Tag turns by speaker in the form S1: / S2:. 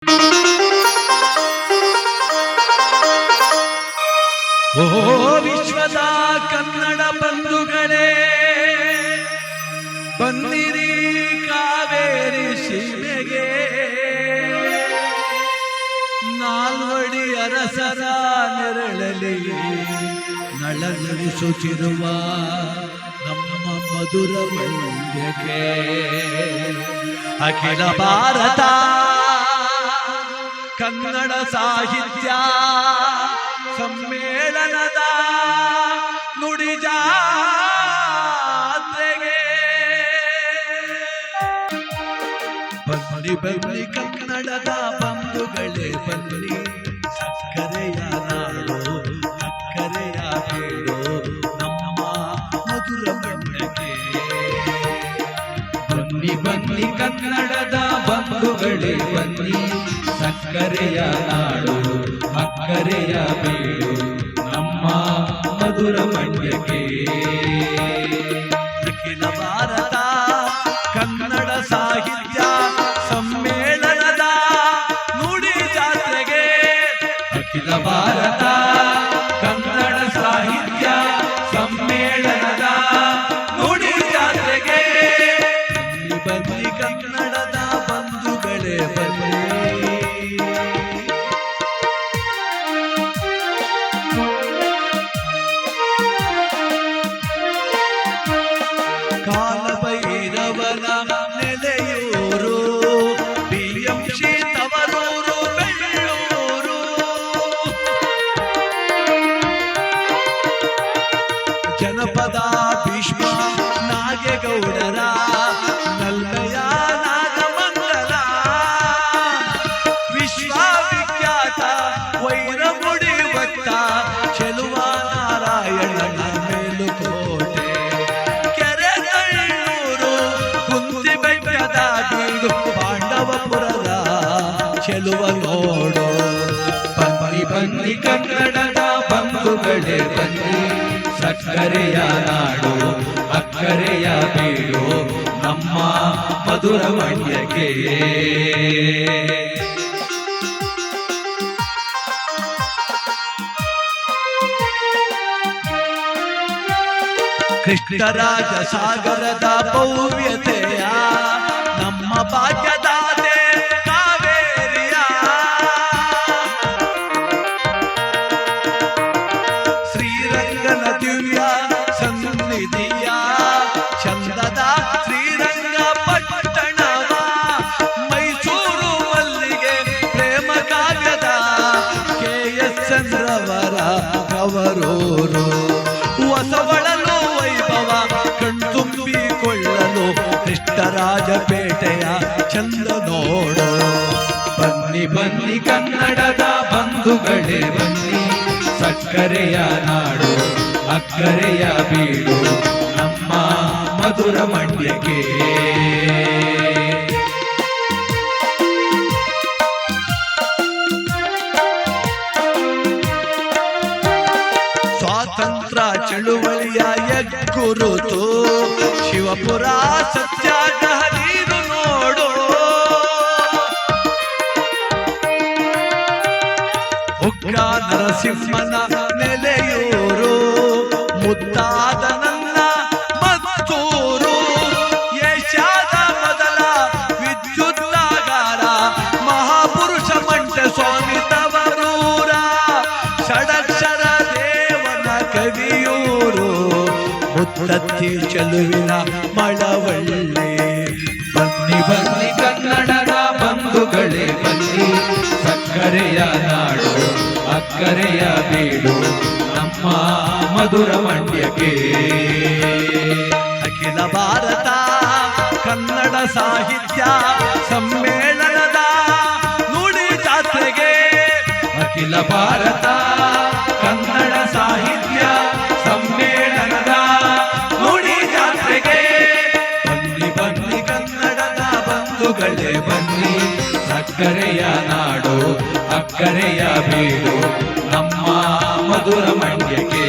S1: ಓ ವಿಶ್ವದ ಕನ್ನಡ ಬಂಧುಗಳೇ, ಬಂದಿರಿ ಕಾವೇರಿ ಸೀಮೆಗೆ. ನಾಲ್ವಡಿ ಅರಸರ ನೆರಳಲಿ ನಳನಳಿಸುತ್ತಿರುವ ನಮ್ಮ ಮಧುರ ಮಂಡ್ಯಕ್ಕೆ ಅಖಿಲ ಭಾರತ ಕನ್ನಡ ಸಾಹಿತ್ಯ ಸಮ್ಮೇಳನದ ನುಡಿ ಜಾತ್ರೆಗೆ ಬನ್ನಿ ಬನ್ನಿ ಕನ್ನಡದ ಬಂಧುಗಳೇ ಬನ್ನಿ. ಸಕ್ಕರೆಯ ನಾಡು ಅಕ್ಕರೆಯ ಬೇಡು ನಮ್ಮ ಮಧುರ ಮಂಡ್ಯಕ್ಕೆ. ಬನ್ನಿ ಬನ್ನಿ ಕನ್ನಡದ ಬಂಧುಗಳೇ ಬನ್ನಿ. ಸಕ್ಕರೆಯ ನಾಡು ಅಕ್ಕರೆಯ ಬೇಡು ನಮ್ಮ ಮಧುರ ಮಂಡ್ಯಕ್ಕೆ. ಅಖಿಲ ಭಾರತ ಕನ್ನಡ ಸಾಹಿತ್ಯ ಸಮ್ಮೇಳನದ ನುಡಿ ಜಾತ್ರೆಗೆ. ಅಖಿಲ ಭಾರತ ಕನ್ನಡ ಸಾಹಿತ್ಯ ಸಮ್ಮೇಳನದ ನುಡಿ ಜಾತ್ರೆಗೆ. ಬನ್ನಿ ಬನ್ನಿ ಕನ್ನಡದ ಬಂಧುಗಳೇ ಬನ್ನಿ. ಕಾಲಭೈರವನ ನೆಲೆಯೂರು ಬಿಎಂಸಿ ತವರೂರು ಬೆಳ್ಳೂರು. ಜನಪದ ಭೀಷ್ಮ ನಾಗೇಗೌಡರ ನಲ್ಮೆಯ ನಾಗಮಂಗಲ. ವಿಶ್ವವಿಖ್ಯಾತ ವೈರಮುಡಿ ಭಕ್ತ ಚೆಲುವ ನಾರಾಯಣನ ಮೇಲುಕೋಟೆ. ಪಾಂಡವಪುರದ ಚೆಲುವ ನೋಡು. ಬನ್ನಿ ಬನ್ನಿ ಕನ್ನಡದ ಬಂಧುಗಳೇ ಬನ್ನಿ. ಸಕ್ಕರೆಯ ನಾಡು ಅಕ್ಕರೆಯ ಬೀಡು ನಮ್ಮ ಮಧುರ ಮಂಡ್ಯಕ್ಕೆ. ಕೃಷ್ಣರಾಜ ಸಾಗರದ ಭವ್ಯತೆಯ ನಮ್ಮ ಭಾಗ್ಯದಾತೆ ಕಾವೇರಿಯ. ಶ್ರೀರಂಗನ ದಿವ್ಯ ಸನ್ನಿಧಿಯ ಚಂದದ ಶ್ರೀರಂಗ ಪಟ್ಟಣವ. ಮೈಸೂರು ಮಲ್ಲಿಗೆ ಪ್ರೇಮ ಕಾವ್ಯದ KS ಚಂದ್ರವರ ಅವರೂರು. ಹೊಸವಳಲು ವೈಭವ ಕಣ್ತುಂಬಿಕೊಳ್ಳಲು ಕೃಷ್ಣರಾಜಪೇಟೆಯ ಚಂದ ನೋಡು. ಬನ್ನಿ ಬನ್ನಿ ಕನ್ನಡದ ಬಂಧುಗಳೇ ಬನ್ನಿ. ಸಕ್ಕರೆಯ ನಾಡು ಅಕ್ಕರೆಯ ಬೀಡು ನಮ್ಮ ಮಧುರ ಮಂಡ್ಯಕ್ಕೆ. ಸ್ವಾತಂತ್ರ್ಯ ಚಳುವಳಿಯ ಹೆಗ್ಗುರುತು ಶಿವಪುರ ಸತ್ಯಾಗ್ರಹ ನೀರು ನೋಡು. ಉಗ್ರ ನರಸಿಂಹನ ನೆಲೆಯೂರು ಮುದ್ದಾದ ನನ್ನ ಮತ್ತೂರು. ಏಷ್ಯಾದ ಮೊದಲ ವಿದ್ಯುತ್ತಾಗಾರ ಮಹಾಪುರುಷ ಮಂಟೆ ಸ್ವಾಮಿ ತವರೂರ. ಷಡಕ್ಷರ ದೇವನ ಕವಿಯೂರು ಮುತ್ತತ್ತಿ ಚೆಲುವಿನ ಮಳವಳ್ಳಿ. ಬನ್ನಿ ಬನ್ನಿ ಕನ್ನಡದ ಬಂಧುಗಳೇ ಬನ್ನಿ. ಸಕ್ಕರೆಯ ನಾಡು ಅಕ್ಕರೆಯ ಬೀಡು ನಮ್ಮ ಮಧುರ ಮಂಡ್ಯಕ್ಕೆ. ಅಖಿಲ ಭಾರತ ಕನ್ನಡ ಸಾಹಿತ್ಯ ಸಮ್ಮೇಳನದ ನುಡಿ ಜಾತ್ರೆಗೆ. ಅಖಿಲ ಭಾರತ ಕನ್ನಡ ಸಾಹಿತ್ಯ ಸಮ್ಮೇಳನದ ನುಡಿ ಜಾತ್ರೆಗೆ. ಬನ್ನಿ ಬನ್ನಿ ಕನ್ನಡದ ಬಂಧುಗಳೇ ಬನ್ನಿ. ಸಕ್ಕರೆಯ ನಾಡು ಅಕ್ಕರೆಯ ಬೀಡು ನಮ್ಮ ಮಧುರ ಮಂಡ್ಯಕ್ಕೆ.